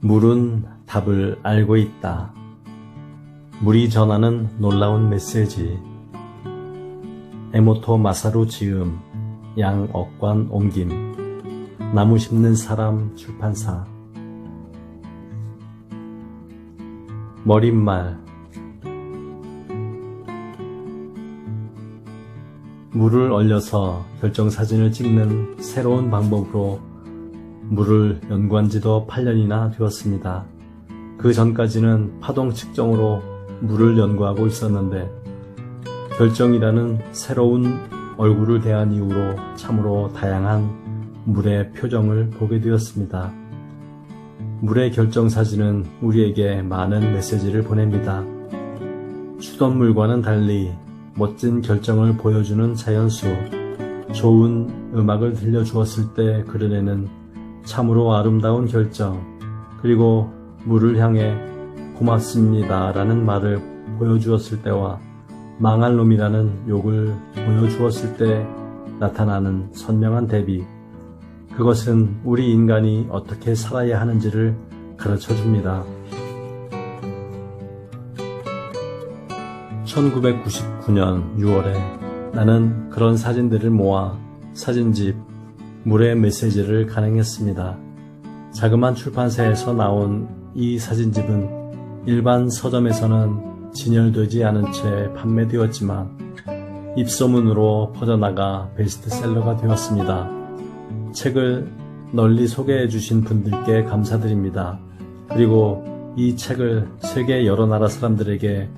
물은 답을 알고 있다. 물이 전하는 놀라운 메시지. 에모토 마사루 지음, 양억관 옮김, 나무 심는 사람 출판사. 머릿말. 물을 얼려서 결정사진을 찍는 새로운 방법으로 물을 연구한 지도 8년이나 되었습니다. 그 전까지는 파동 측정으로 물을 연구하고 있었는데 결정이라는 새로운 얼굴을 대한 이후로 참으로 다양한 물의 표정을 보게 되었습니다. 물의 결정사진은 우리에게 많은 메시지를 보냅니다. 수돗물과는 달리 멋진 결정을 보여주는 자연수, 좋은 음악을 들려주었을 때 그려내는 참으로 아름다운 결정, 그리고 물을 향해 고맙습니다 라는 말을 보여주었을 때와 망할 놈이라는 욕을 보여주었을 때 나타나는 선명한 대비, 그것은 우리 인간이 어떻게 살아야 하는지를 가르쳐 줍니다. 1999년 6월에 나는 그런 사진들을 모아 사진집 물의 메시지를 간행했습니다. 자그마한 출판사에서 나온 이 사진집은 일반 서점에서는 진열되지 않은 채 판매되었지만 입소문으로 퍼져나가 베스트셀러가 되었습니다. 책을 널리 소개해 주신 분들께 감사드립니다. 그리고 이 책을 세계 여러 나라 사람들에게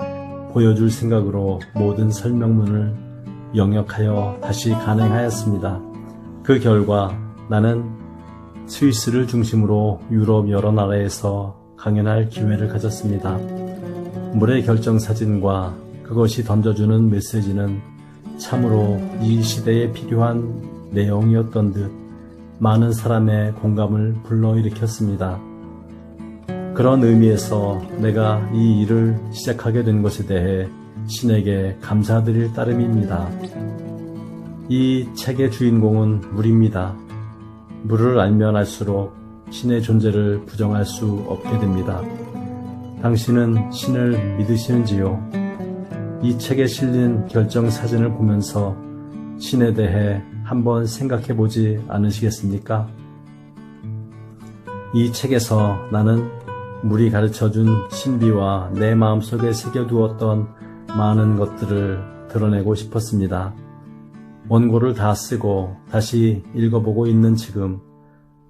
보여줄 생각으로 모든 설명문을 영역하여 다시 간행하였습니다. 그 결과 나는 스위스를 중심으로 유럽 여러 나라에서 강연할 기회를 가졌습니다. 물의 결정사진과 그것이 던져주는 메시지는 참으로 이 시대에 필요한 내용이었던 듯 많은 사람의 공감을 불러일으켰습니다. 그런 의미에서 내가 이 일을 시작하게 된 것에 대해 신에게 감사드릴 따름입니다. 이 책의 주인공은 물입니다. 물을 알면 알수록 신의 존재를 부정할 수 없게 됩니다. 당신은 신을 믿으시는지요? 이 책에 실린 결정사진을 보면서 신에 대해 한번 생각해 보지 않으시겠습니까? 이 책에서 나는 물이 가르쳐준 신비와 내 마음속에 새겨두었던 많은 것들을 드러내고 싶었습니다. 원고를 다 쓰고 다시 읽어보고 있는 지금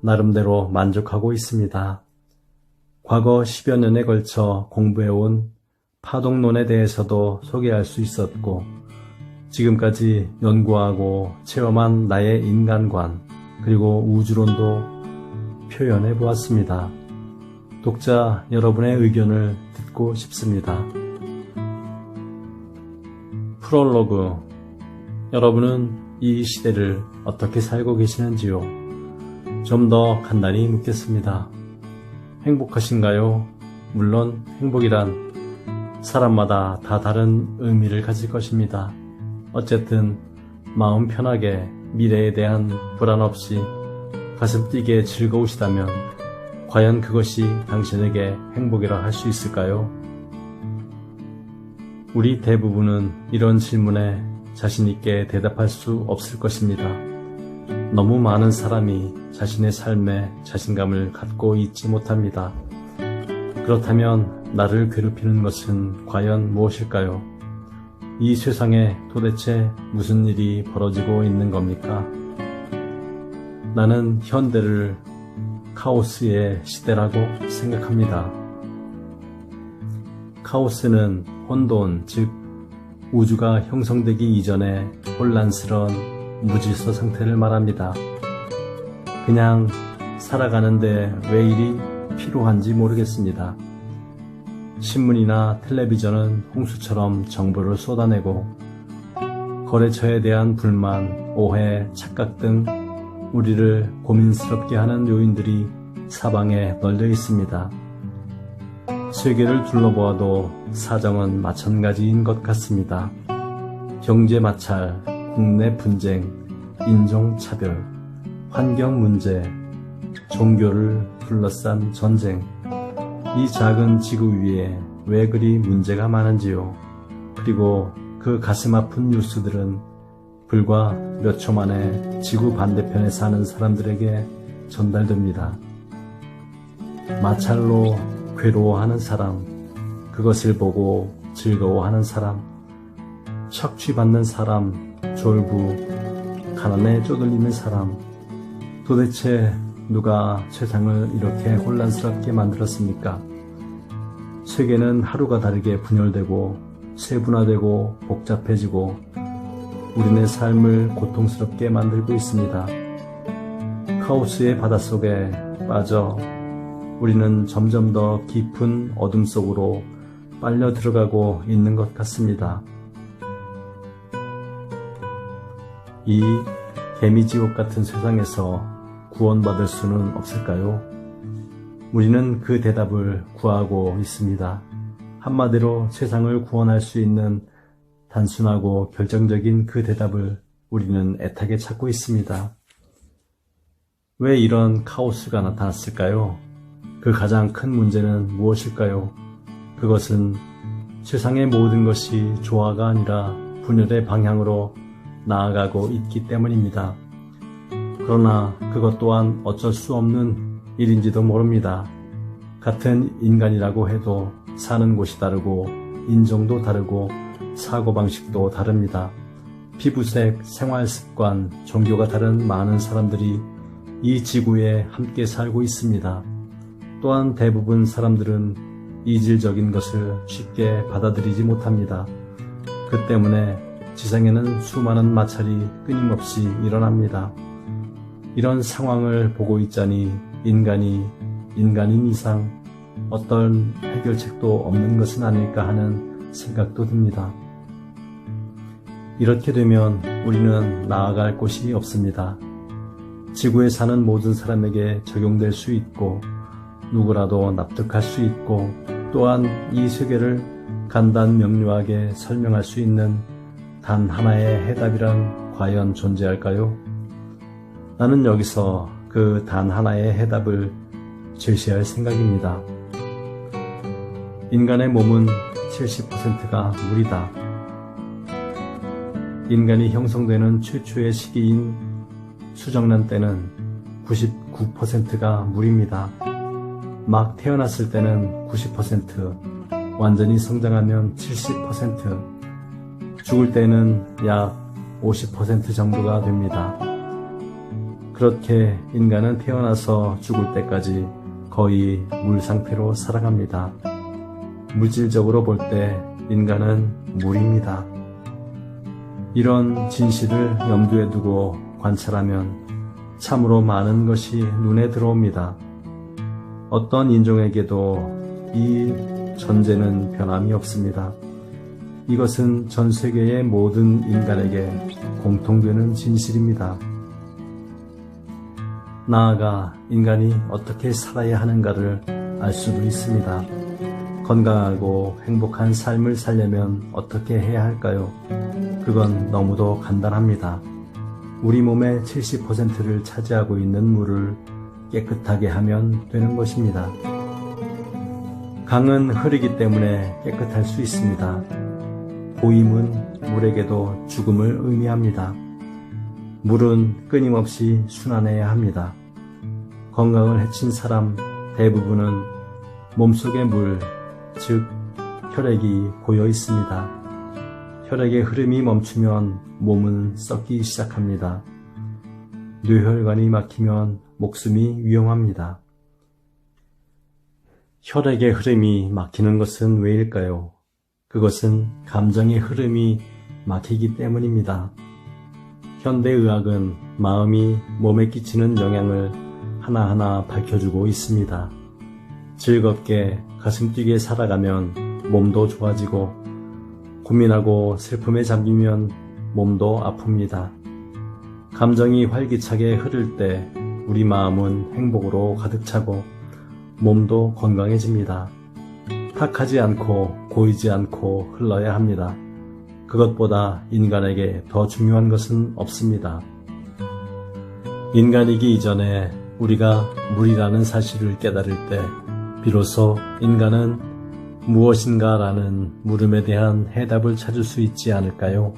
나름대로 만족하고 있습니다. 과거 10여 년에 걸쳐 공부해온 파동론에 대해서도 소개할 수 있었고 지금까지 연구하고 체험한 나의 인간관 그리고 우주론도 표현해 보았습니다. 독자 여러분의 의견을 듣고 싶습니다. 프롤로그. 여러분은 이 시대를 어떻게 살고 계시는지요? 좀 더 간단히 묻겠습니다. 행복하신가요? 물론 행복이란 사람마다 다 다른 의미를 가질 것입니다. 어쨌든 마음 편하게 미래에 대한 불안 없이 가슴 뛰게 즐거우시다면 과연 그것이 당신에게 행복이라 할 수 있을까요? 우리 대부분은 이런 질문에 자신있게 대답할 수 없을 것입니다. 너무 많은 사람이 자신의 삶에 자신감을 갖고 있지 못합니다. 그렇다면 나를 괴롭히는 것은 과연 무엇일까요? 이 세상에 도대체 무슨 일이 벌어지고 있는 겁니까? 나는 현대를 카오스의 시대라고 생각합니다. 카오스는 혼돈, 즉 우주가 형성되기 이전의 혼란스러운 무질서 상태를 말합니다. 그냥 살아가는데 왜 일이 필요한지 모르겠습니다. 신문이나 텔레비전은 홍수처럼 정보를 쏟아내고 거래처에 대한 불만, 오해, 착각 등 우리를 고민스럽게 하는 요인들이 사방에 널려 있습니다. 세계를 둘러보아도 사정은 마찬가지인 것 같습니다. 경제 마찰, 국내 분쟁, 인종차별, 환경 문제, 종교를 둘러싼 전쟁, 이 작은 지구 위에 왜 그리 문제가 많은지요. 그리고 그 가슴 아픈 뉴스들은 불과 몇 초 만에 지구 반대편에 사는 사람들에게 전달됩니다. 마찰로 괴로워하는 사람, 그것을 보고 즐거워하는 사람, 착취받는 사람, 졸부, 가난에 쪼들리는 사람, 도대체 누가 세상을 이렇게 혼란스럽게 만들었습니까? 세계는 하루가 다르게 분열되고 세분화되고 복잡해지고 우리네 삶을 고통스럽게 만들고 있습니다. 카오스의 바닷속에 빠져 우리는 점점 더 깊은 어둠 속으로 빨려 들어가고 있는 것 같습니다. 이 개미지옥 같은 세상에서 구원받을 수는 없을까요? 우리는 그 대답을 구하고 있습니다. 한마디로 세상을 구원할 수 있는 단순하고 결정적인 그 대답을 우리는 애타게 찾고 있습니다. 왜 이런 카오스가 나타났을까요? 그 가장 큰 문제는 무엇일까요? 그것은 세상의 모든 것이 조화가 아니라 분열의 방향으로 나아가고 있기 때문입니다. 그러나 그것 또한 어쩔 수 없는 일인지도 모릅니다. 같은 인간이라고 해도 사는 곳이 다르고 인종도 다르고 사고방식도 다릅니다. 피부색, 생활습관, 종교가 다른 많은 사람들이 이 지구에 함께 살고 있습니다. 또한 대부분 사람들은 이질적인 것을 쉽게 받아들이지 못합니다. 그 때문에 지상에는 수많은 마찰이 끊임없이 일어납니다. 이런 상황을 보고 있자니 인간인 이상 어떤 해결책도 없는 것은 아닐까 하는 생각도 듭니다. 이렇게 되면 우리는 나아갈 곳이 없습니다. 지구에 사는 모든 사람에게 적용될 수 있고 누구라도 납득할 수 있고 또한 이 세계를 간단 명료하게 설명할 수 있는 단 하나의 해답이란 과연 존재할까요? 나는 여기서 그 단 하나의 해답을 제시할 생각입니다. 인간의 몸은 70%가 물이다. 인간이 형성되는 최초의 시기인 수정란 때는 99%가 물입니다. 막 태어났을 때는 90%, 완전히 성장하면 70%, 죽을 때는 약 50% 정도가 됩니다. 그렇게 인간은 태어나서 죽을 때까지 거의 물 상태로 살아갑니다. 물질적으로 볼 때 인간은 물입니다. 이런 진실을 염두에 두고 관찰하면 참으로 많은 것이 눈에 들어옵니다. 어떤 인종에게도 이 전제는 변함이 없습니다. 이것은 전 세계의 모든 인간에게 공통되는 진실입니다. 나아가 인간이 어떻게 살아야 하는가를 알 수도 있습니다. 건강하고 행복한 삶을 살려면 어떻게 해야 할까요? 그건 너무도 간단합니다. 우리 몸의 70%를 차지하고 있는 물을 깨끗하게 하면 되는 것입니다. 강은 흐르기 때문에 깨끗할 수 있습니다. 고임은 물에게도 죽음을 의미합니다. 물은 끊임없이 순환해야 합니다. 건강을 해친 사람 대부분은 몸속의 물, 즉 혈액이 고여 있습니다. 혈액의 흐름이 멈추면 몸은 썩기 시작합니다. 뇌혈관이 막히면 목숨이 위험합니다. 혈액의 흐름이 막히는 것은 왜일까요? 그것은 감정의 흐름이 막히기 때문입니다. 현대의학은 마음이 몸에 끼치는 영향을 하나하나 밝혀주고 있습니다. 즐겁게 가슴 뛰게 살아가면 몸도 좋아지고 고민하고 슬픔에 잠기면 몸도 아픕니다. 감정이 활기차게 흐를 때 우리 마음은 행복으로 가득 차고 몸도 건강해집니다. 탁하지 않고 고이지 않고 흘러야 합니다. 그것보다 인간에게 더 중요한 것은 없습니다. 인간이기 이전에 우리가 물이라는 사실을 깨달을 때 비로소 인간은 무엇인가라는 물음에 대한 해답을 찾을 수 있지 않을까요?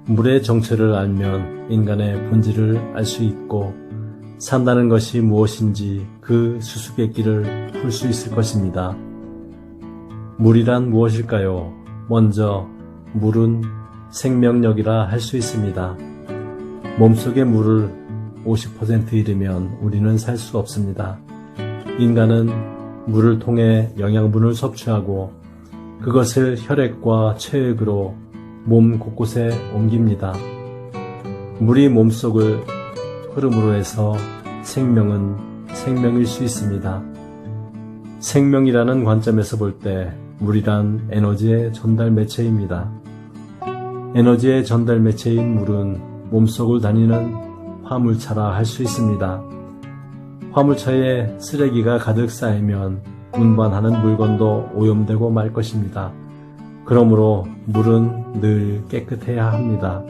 물의 정체를 알면 인간의 본질을 알 수 있고 산다는 것이 무엇인지 그 수수께끼를 풀 수 있을 것입니다. 물이란 무엇일까요? 먼저 물은 생명력이라 할 수 있습니다. 몸속의 물을 50% 잃으면 우리는 살 수 없습니다. 인간은 물을 통해 영양분을 섭취하고 그것을 혈액과 체액으로 몸 곳곳에 옮깁니다. 물이 몸속을 흐름으로 해서 생명은 생명일 수 있습니다. 생명이라는 관점에서 볼 때 물이란 에너지의 전달 매체입니다. 에너지의 전달 매체인 물은 몸속을 다니는 화물차라 할 수 있습니다. 화물차에 쓰레기가 가득 쌓이면 운반하는 물건도 오염되고 말 것입니다. 그러므로 물은 늘 깨끗해야 합니다.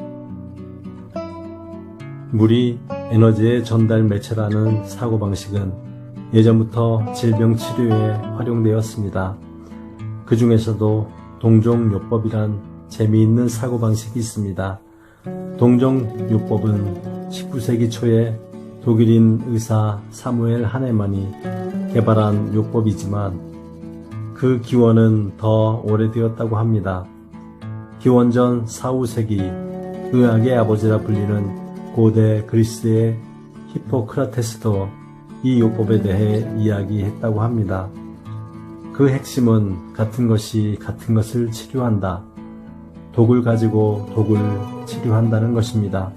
물이 에너지의 전달 매체라는 사고방식은 예전부터 질병 치료에 활용되었습니다. 그 중에서도 동종요법이란 재미있는 사고방식이 있습니다. 동종요법은 19세기 초에 독일인 의사 사무엘 하네만이 개발한 요법이지만 그 기원은 더 오래되었다고 합니다. 기원전 4, 5세기 의학의 아버지라 불리는 고대 그리스의 히포크라테스도 이 요법에 대해 이야기했다고 합니다. 그 핵심은 같은 것이 같은 것을 치료한다. 독을 가지고 독을 치료한다는 것입니다.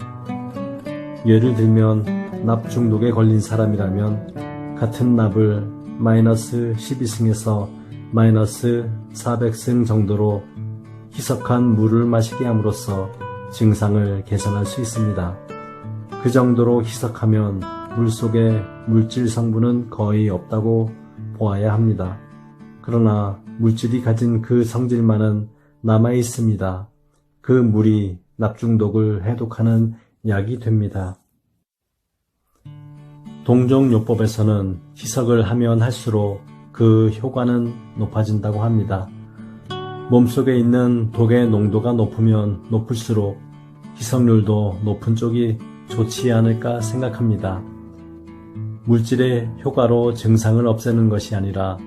예를 들면 납 중독에 걸린 사람이라면 같은 납을 마이너스 12승에서 마이너스 400승 정도로 희석한 물을 마시게 함으로써 증상을 개선할 수 있습니다. 그 정도로 희석하면 물 속에 물질 성분은 거의 없다고 보아야 합니다. 그러나 물질이 가진 그 성질만은 남아 있습니다. 그 물이 납중독을 해독하는 약이 됩니다. 동종요법에서는 희석을 하면 할수록 그 효과는 높아진다고 합니다. 몸속에 있는 독의 농도가 높으면 높을수록 희석률도 높은 쪽이 좋지 않을까 생각합니다. 물질의 효과로 증상을 없애는 것이 아니라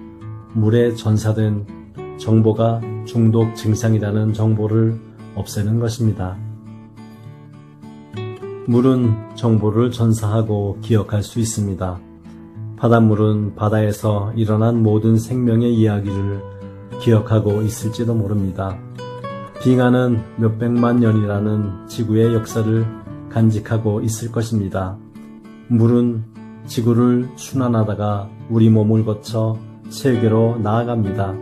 물에 전사된 정보가 중독 증상이라는 정보를 없애는 것입니다. 물은 정보를 전사하고 기억할 수 있습니다. 바닷물은 바다에서 일어난 모든 생명의 이야기를 기억하고 있을지도 모릅니다. 빙하는 몇백만 년이라는 지구의 역사를 간직하고 있을 것입니다. 물은 지구를 순환하다가 우리 몸을 거쳐 세계로 나아갑니다.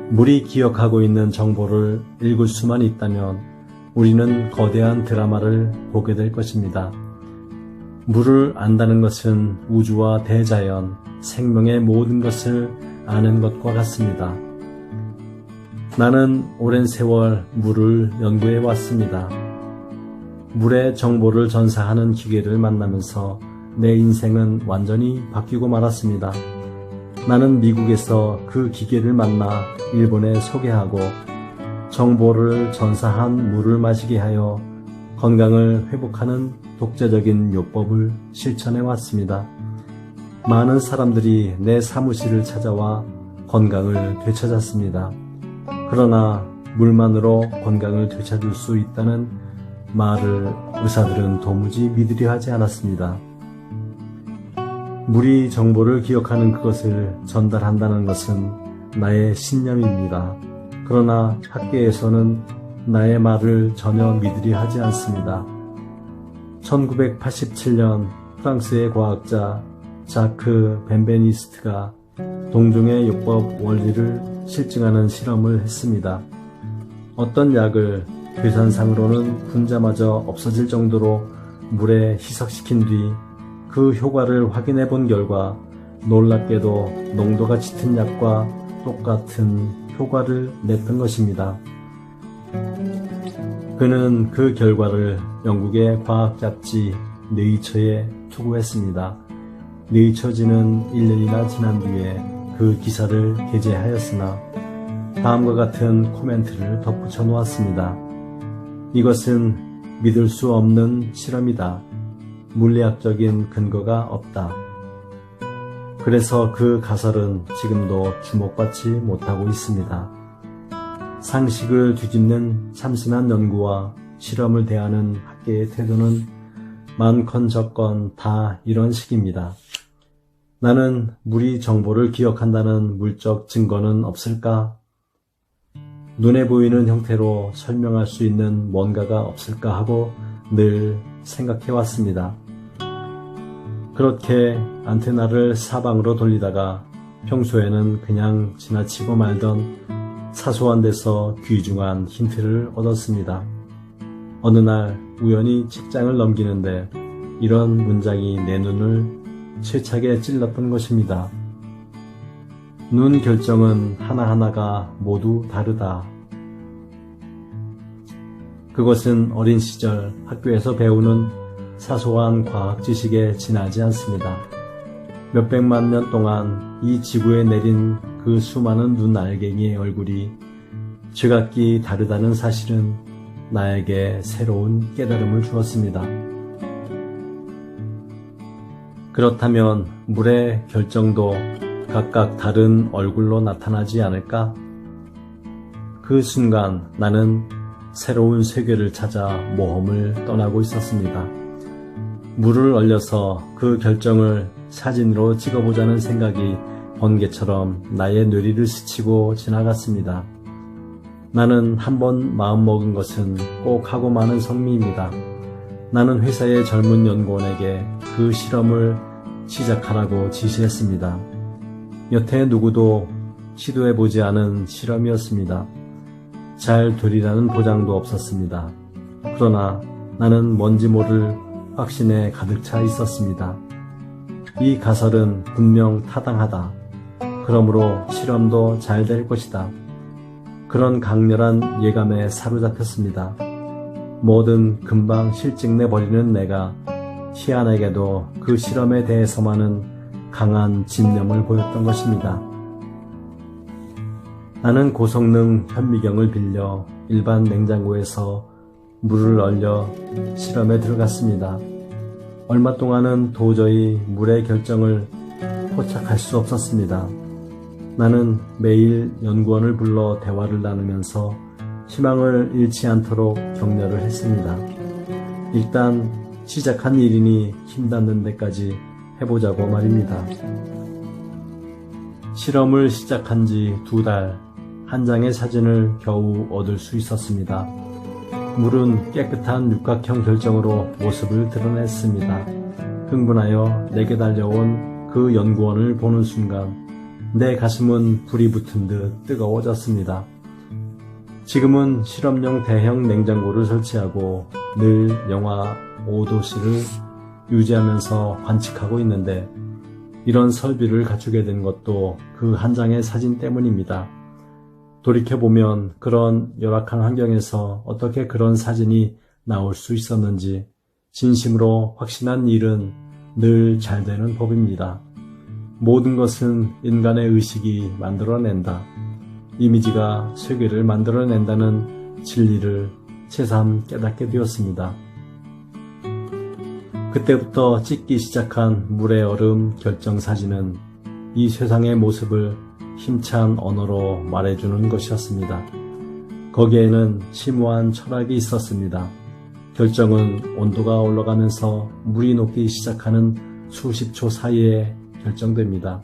물이 기억하고 있는 정보를 읽을 수만 있다면 우리는 거대한 드라마를 보게 될 것입니다. 물을 안다는 것은 우주와 대자연, 생명의 모든 것을 아는 것과 같습니다. 나는 오랜 세월 물을 연구해 왔습니다. 물의 정보를 전사하는 기계를 만나면서 내 인생은 완전히 바뀌고 말았습니다. 나는 미국에서 그 기계를 만나 일본에 소개하고 정보를 전사한 물을 마시게 하여 건강을 회복하는 독자적인 요법을 실천해 왔습니다. 많은 사람들이 내 사무실을 찾아와 건강을 되찾았습니다. 그러나 물만으로 건강을 되찾을 수 있다는 말을 의사들은 도무지 믿으려 하지 않았습니다. 물이 정보를 기억하는 그것을 전달한다는 것은 나의 신념입니다. 그러나 학계에서는 나의 말을 전혀 믿으려 하지 않습니다. 1987년 프랑스의 과학자 자크 벤베니스트가 동종의 요법 원리를 실증하는 실험을 했습니다. 어떤 약을 계산상으로는 분자마저 없어질 정도로 물에 희석시킨 뒤 그 효과를 확인해 본 결과 놀랍게도 농도가 짙은 약과 똑같은 효과를 냈던 것입니다. 그는 그 결과를 영국의 과학 잡지 네이처에 투고했습니다. 네이처지는 1년이나 지난 뒤에 그 기사를 게재하였으나 다음과 같은 코멘트를 덧붙여 놓았습니다. 이것은 믿을 수 없는 실험이다. 물리학적인 근거가 없다. 그래서 그 가설은 지금도 주목받지 못하고 있습니다. 상식을 뒤집는 참신한 연구와 실험을 대하는 학계의 태도는 많건 적건 다 이런 식입니다. 나는 물이 정보를 기억한다는 물적 증거는 없을까? 눈에 보이는 형태로 설명할 수 있는 뭔가가 없을까 하고 늘 생각해 왔습니다. 그렇게 안테나를 사방으로 돌리다가 평소에는 그냥 지나치고 말던 사소한 데서 귀중한 힌트를 얻었습니다. 어느 날 우연히 책장을 넘기는데 이런 문장이 내 눈을 세차게 찔렀던 것입니다. 눈 결정은 하나하나가 모두 다르다. 그것은 어린 시절 학교에서 배우는 사소한 과학 지식에 지나지 않습니다. 몇백만 년 동안 이 지구에 내린 그 수많은 눈 알갱이의 얼굴이 제각기 다르다는 사실은 나에게 새로운 깨달음을 주었습니다. 그렇다면 물의 결정도 각각 다른 얼굴로 나타나지 않을까? 그 순간 나는 새로운 세계를 찾아 모험을 떠나고 있었습니다. 물을 얼려서 그 결정을 사진으로 찍어보자는 생각이 번개처럼 나의 뇌리를 스치고 지나갔습니다. 나는 한번 마음먹은 것은 꼭 하고 마는 성미입니다. 나는 회사의 젊은 연구원에게 그 실험을 시작하라고 지시했습니다. 여태 누구도 시도해보지 않은 실험이었습니다. 잘 되리라는 보장도 없었습니다. 그러나 나는 뭔지 모를 확신에 가득 차 있었습니다. 이 가설은 분명 타당하다. 그러므로 실험도 잘 될 것이다. 그런 강렬한 예감에 사로잡혔습니다. 뭐든 금방 실증내버리는 내가 희한하게도 그 실험에 대해서만은 강한 집념을 보였던 것입니다. 나는 고성능 현미경을 빌려 일반 냉장고에서 물을 얼려 실험에 들어갔습니다. 얼마 동안은 도저히 물의 결정을 포착할 수 없었습니다. 나는 매일 연구원을 불러 대화를 나누면서 희망을 잃지 않도록 격려를 했습니다. 일단 시작한 일이니 힘닿는 데까지 해보자고 말입니다. 실험을 시작한 지 2달, 한 장의 사진을 겨우 얻을 수 있었습니다. 물은 깨끗한 육각형 결정으로 모습을 드러냈습니다. 흥분하여 내게 달려온 그 연구원을 보는 순간 내 가슴은 불이 붙은 듯 뜨거워졌습니다. 지금은 실험용 대형 냉장고를 설치하고 늘 영하 5도씨를 유지하면서 관측하고 있는데 이런 설비를 갖추게 된 것도 그 한 장의 사진 때문입니다. 돌이켜보면 그런 열악한 환경에서 어떻게 그런 사진이 나올 수 있었는지 진심으로 확신한 일은 늘 잘 되는 법입니다. 모든 것은 인간의 의식이 만들어낸다. 이미지가 세계를 만들어낸다는 진리를 새삼 깨닫게 되었습니다. 그때부터 찍기 시작한 물의 얼음 결정 사진은 이 세상의 모습을 힘찬 언어로 말해주는 것이었습니다. 거기에는 심오한 철학이 있었습니다. 결정은 온도가 올라가면서 물이 녹기 시작하는 수십 초 사이에 결정됩니다.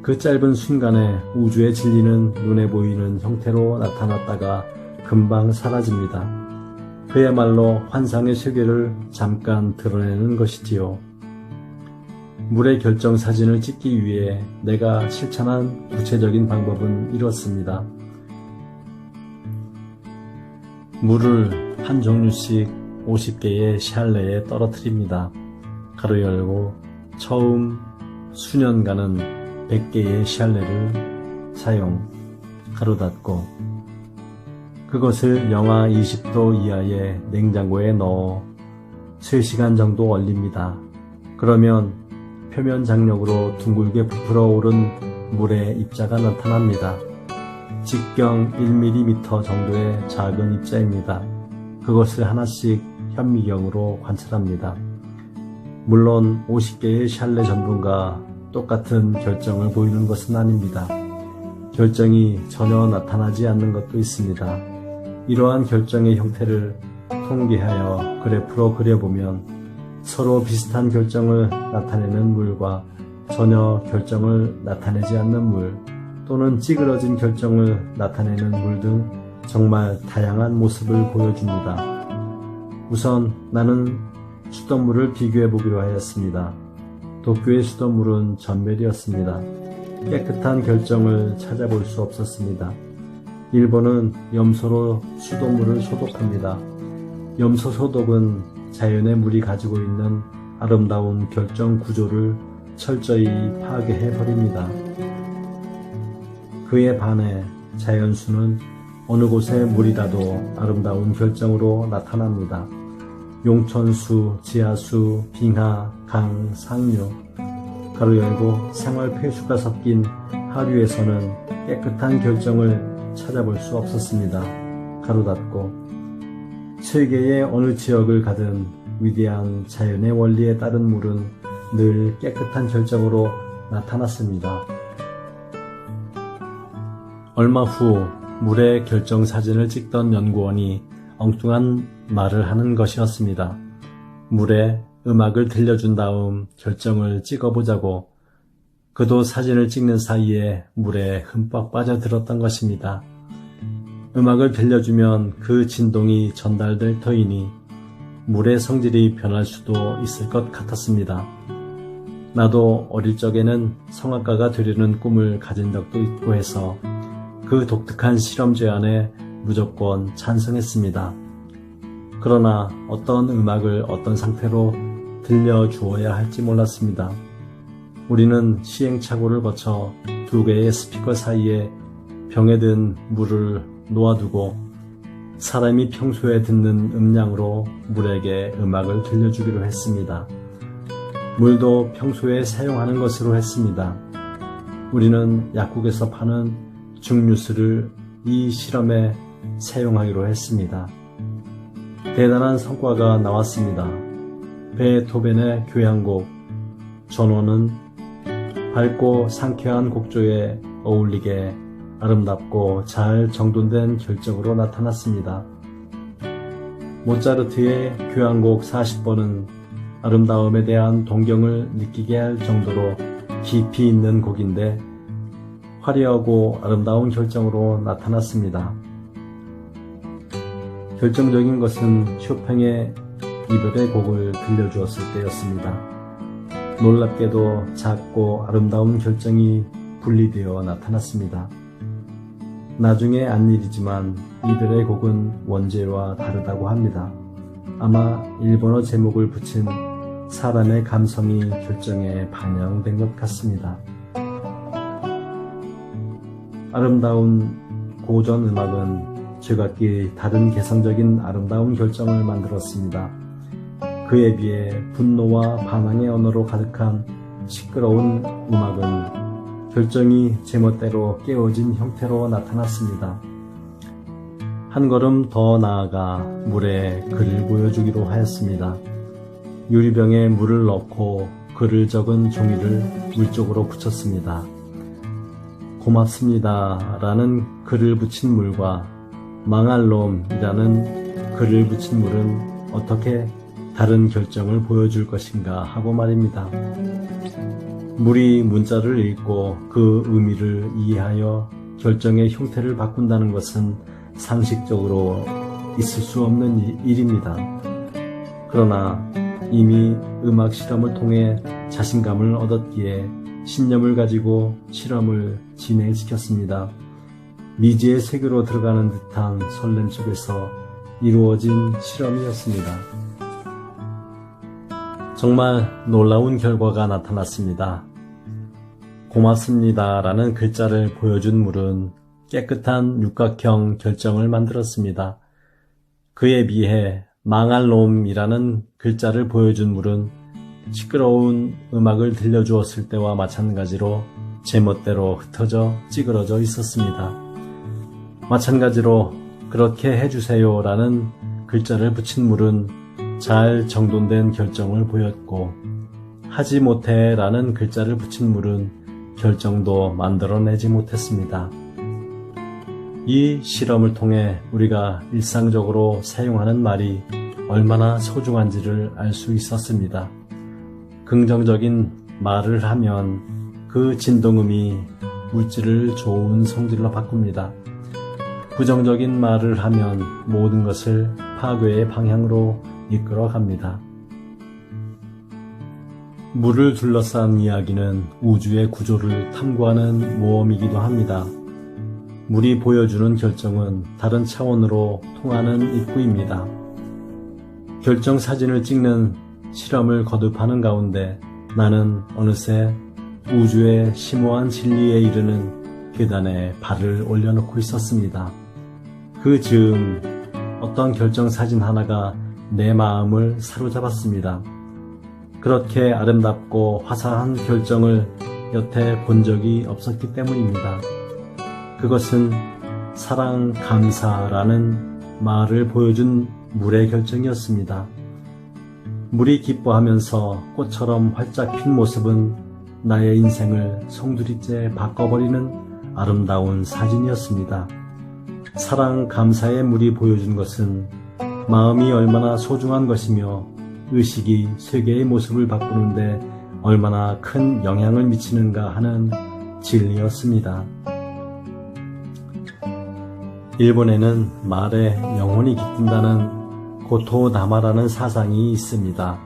그 짧은 순간에 우주의 진리는 눈에 보이는 형태로 나타났다가 금방 사라집니다. 그야말로 환상의 세계를 잠깐 드러내는 것이지요. 물의 결정 사진을 찍기 위해 내가 실천한 구체적인 방법은 이렇습니다. 물을 한 종류씩 50개의 샬레에 떨어뜨립니다. 가로 열고 처음 수년간은 100개의 샬레를 사용, 가로 닫고 그것을 영하 20도 이하의 냉장고에 넣어 3시간 정도 얼립니다. 그러면 표면 장력으로 둥글게 부풀어 오른 물의 입자가 나타납니다. 직경 1mm 정도의 작은 입자입니다. 그것을 하나씩 현미경으로 관찰합니다. 물론 50개의 샬레 전분과 똑같은 결정을 보이는 것은 아닙니다. 결정이 전혀 나타나지 않는 것도 있습니다. 이러한 결정의 형태를 통계하여 그래프로 그려보면 서로 비슷한 결정을 나타내는 물과 전혀 결정을 나타내지 않는 물, 또는 찌그러진 결정을 나타내는 물 등 정말 다양한 모습을 보여줍니다. 우선 나는 수돗물을 비교해 보기로 하였습니다. 도쿄의 수돗물은 전멸이었습니다. 깨끗한 결정을 찾아볼 수 없었습니다. 일본은 염소로 수돗물을 소독합니다. 염소 소독은 자연의 물이 가지고 있는 아름다운 결정 구조를 철저히 파괴해 버립니다. 그에 반해 자연수는 어느 곳의 물이라도 아름다운 결정으로 나타납니다. 용천수, 지하수, 빙하, 강, 상류, 가로 열고 생활 폐수가 섞인 하류에서는 깨끗한 결정을 찾아볼 수 없었습니다. 가로 닫고 세계의 어느 지역을 가든 위대한 자연의 원리에 따른 물은 늘 깨끗한 결정으로 나타났습니다. 얼마 후 물의 결정 사진을 찍던 연구원이 엉뚱한 말을 하는 것이었습니다. 물에 음악을 들려준 다음 결정을 찍어보자고. 그도 사진을 찍는 사이에 물에 흠뻑 빠져들었던 것입니다. 음악을 들려주면 그 진동이 전달될 터이니 물의 성질이 변할 수도 있을 것 같았습니다. 나도 어릴 적에는 성악가가 되려는 꿈을 가진 적도 있고 해서 그 독특한 실험 제안에 무조건 찬성했습니다. 그러나 어떤 음악을 어떤 상태로 들려주어야 할지 몰랐습니다. 우리는 시행착오를 거쳐 두 개의 스피커 사이에 병에 든 물을 놓아두고 사람이 평소에 듣는 음량으로 물에게 음악을 들려주기로 했습니다. 물도 평소에 사용하는 것으로 했습니다. 우리는 약국에서 파는 증류수를 이 실험에 사용하기로 했습니다. 대단한 성과가 나왔습니다. 베토벤의 교향곡 전원은 밝고 상쾌한 곡조에 어울리게 아름답고 잘 정돈된 결정으로 나타났습니다. 모차르트의 교향곡 40번은 아름다움에 대한 동경을 느끼게 할 정도로 깊이 있는 곡인데 화려하고 아름다운 결정으로 나타났습니다. 결정적인 것은 쇼팽의 이별의 곡을 들려주었을 때였습니다. 놀랍게도 작고 아름다운 결정이 분리되어 나타났습니다. 나중에 안 일이지만 이별의 곡은 원제와 다르다고 합니다. 아마 일본어 제목을 붙인 사람의 감성이 결정에 반영된 것 같습니다. 아름다운 고전 음악은 제각기 다른 개성적인 아름다운 결정을 만들었습니다. 그에 비해 분노와 반항의 언어로 가득한 시끄러운 음악은 결정이 제멋대로 깨어진 형태로 나타났습니다. 한 걸음 더 나아가 물에 글을 보여주기로 하였습니다. 유리병에 물을 넣고 글을 적은 종이를 물 쪽으로 붙였습니다. 고맙습니다 라는 글을 붙인 물과 망할 놈이라는 글을 붙인 물은 어떻게 다른 결정을 보여줄 것인가 하고 말입니다. 물이 문자를 읽고 그 의미를 이해하여 결정의 형태를 바꾼다는 것은 상식적으로 있을 수 없는 일입니다. 그러나 이미 음악 실험을 통해 자신감을 얻었기에 신념을 가지고 실험을 진행시켰습니다. 미지의 세계로 들어가는 듯한 설렘 속에서 이루어진 실험이었습니다. 정말 놀라운 결과가 나타났습니다. 고맙습니다 라는 글자를 보여준 물은 깨끗한 육각형 결정을 만들었습니다. 그에 비해 망할 놈이라는 글자를 보여준 물은 시끄러운 음악을 들려주었을 때와 마찬가지로 제멋대로 흩어져 찌그러져 있었습니다. 마찬가지로 그렇게 해주세요 라는 글자를 붙인 물은 잘 정돈된 결정을 보였고, 하지 못해 라는 글자를 붙인 물은 결정도 만들어내지 못했습니다. 이 실험을 통해 우리가 일상적으로 사용하는 말이 얼마나 소중한지를 알 수 있었습니다. 긍정적인 말을 하면 그 진동음이 물질을 좋은 성질로 바꿉니다. 부정적인 말을 하면 모든 것을 파괴의 방향으로 이끌어 갑니다. 물을 둘러싼 이야기는 우주의 구조를 탐구하는 모험이기도 합니다. 물이 보여주는 결정은 다른 차원으로 통하는 입구입니다. 결정 사진을 찍는 실험을 거듭하는 가운데 나는 어느새 우주의 심오한 진리에 이르는 계단에 발을 올려놓고 있었습니다. 그 즈음 어떤 결정 사진 하나가 내 마음을 사로잡았습니다. 그렇게 아름답고 화사한 결정을 여태 본 적이 없었기 때문입니다. 그것은 사랑, 감사라는 말을 보여준 물의 결정이었습니다. 물이 기뻐하면서 꽃처럼 활짝 핀 모습은 나의 인생을 송두리째 바꿔버리는 아름다운 사진이었습니다. 사랑, 감사의 물이 보여준 것은 마음이 얼마나 소중한 것이며 의식이 세계의 모습을 바꾸는데 얼마나 큰 영향을 미치는가 하는 진리였습니다. 일본에는 말에 영혼이 깃든다는 고토나마라는 사상이 있습니다.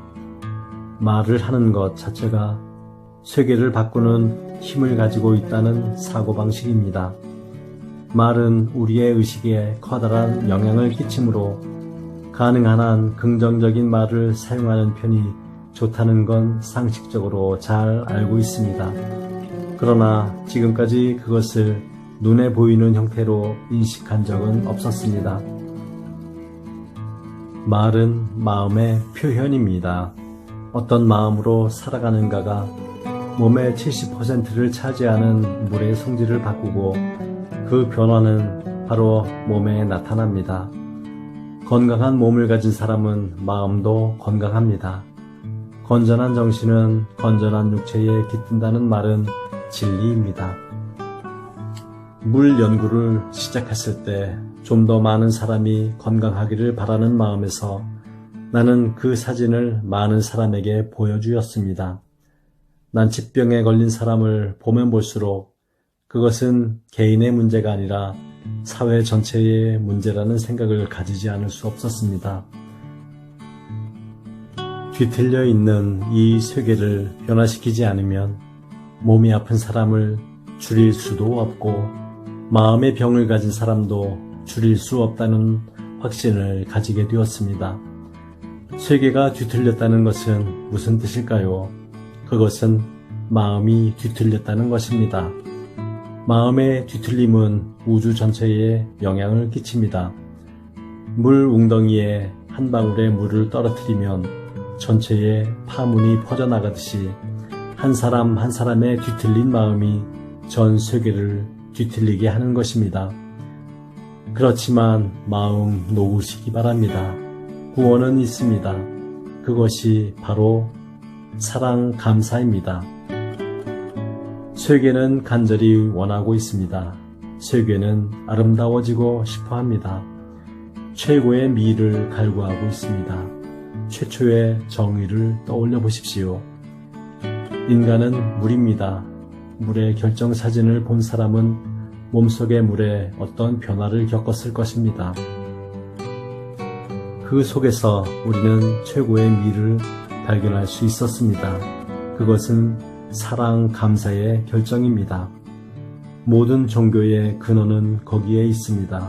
말을 하는 것 자체가 세계를 바꾸는 힘을 가지고 있다는 사고방식입니다. 말은 우리의 의식에 커다란 영향을 끼치므로 가능한 한 긍정적인 말을 사용하는 편이 좋다는 건 상식적으로 잘 알고 있습니다. 그러나 지금까지 그것을 눈에 보이는 형태로 인식한 적은 없었습니다. 말은 마음의 표현입니다. 어떤 마음으로 살아가는가가 몸의 70%를 차지하는 물의 성질을 바꾸고 그 변화는 바로 몸에 나타납니다. 건강한 몸을 가진 사람은 마음도 건강합니다. 건전한 정신은 건전한 육체에 깃든다는 말은 진리입니다. 물 연구를 시작했을 때 좀 더 많은 사람이 건강하기를 바라는 마음에서 나는 그 사진을 많은 사람에게 보여주었습니다. 난치병에 걸린 사람을 보면 볼수록 그것은 개인의 문제가 아니라 사회 전체의 문제라는 생각을 가지지 않을 수 없었습니다. 뒤틀려 있는 이 세계를 변화시키지 않으면 몸이 아픈 사람을 줄일 수도 없고 마음의 병을 가진 사람도 줄일 수 없다는 확신을 가지게 되었습니다. 세계가 뒤틀렸다는 것은 무슨 뜻일까요? 그것은 마음이 뒤틀렸다는 것입니다. 마음의 뒤틀림은 우주 전체에 영향을 끼칩니다. 물 웅덩이에 한 방울의 물을 떨어뜨리면 전체에 파문이 퍼져나가듯이 한 사람 한 사람의 뒤틀린 마음이 전 세계를 뒤틀리게 하는 것입니다. 그렇지만 마음 놓으시기 바랍니다. 구원은 있습니다. 그것이 바로 사랑, 감사입니다. 세계는 간절히 원하고 있습니다. 세계는 아름다워지고 싶어합니다. 최고의 미를 갈구하고 있습니다. 최초의 정의를 떠올려 보십시오. 인간은 물입니다. 물의 결정사진을 본 사람은 몸속의 물에 어떤 변화를 겪었을 것입니다. 그 속에서 우리는 최고의 미를 발견할 수 있었습니다. 그것은 사랑, 감사의 결정입니다. 모든 종교의 근원은 거기에 있습니다.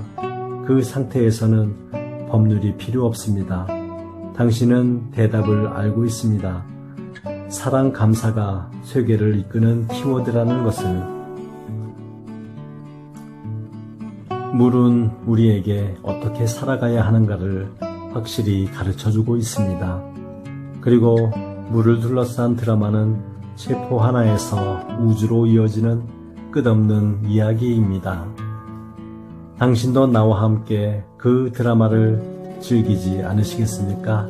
그 상태에서는 법률이 필요 없습니다. 당신은 대답을 알고 있습니다. 사랑, 감사가 세계를 이끄는 키워드라는 것을. 물은 우리에게 어떻게 살아가야 하는가를 확실히 가르쳐주고 있습니다. 그리고 물을 둘러싼 드라마는 체포 하나에서 우주로 이어지는 끝없는 이야기입니다. 당신도 나와 함께 그 드라마를 즐기지 않으시겠습니까?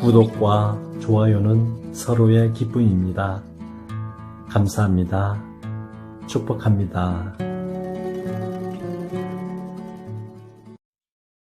구독과 좋아요는 서로의 기쁨입니다. 감사합니다. 축복합니다.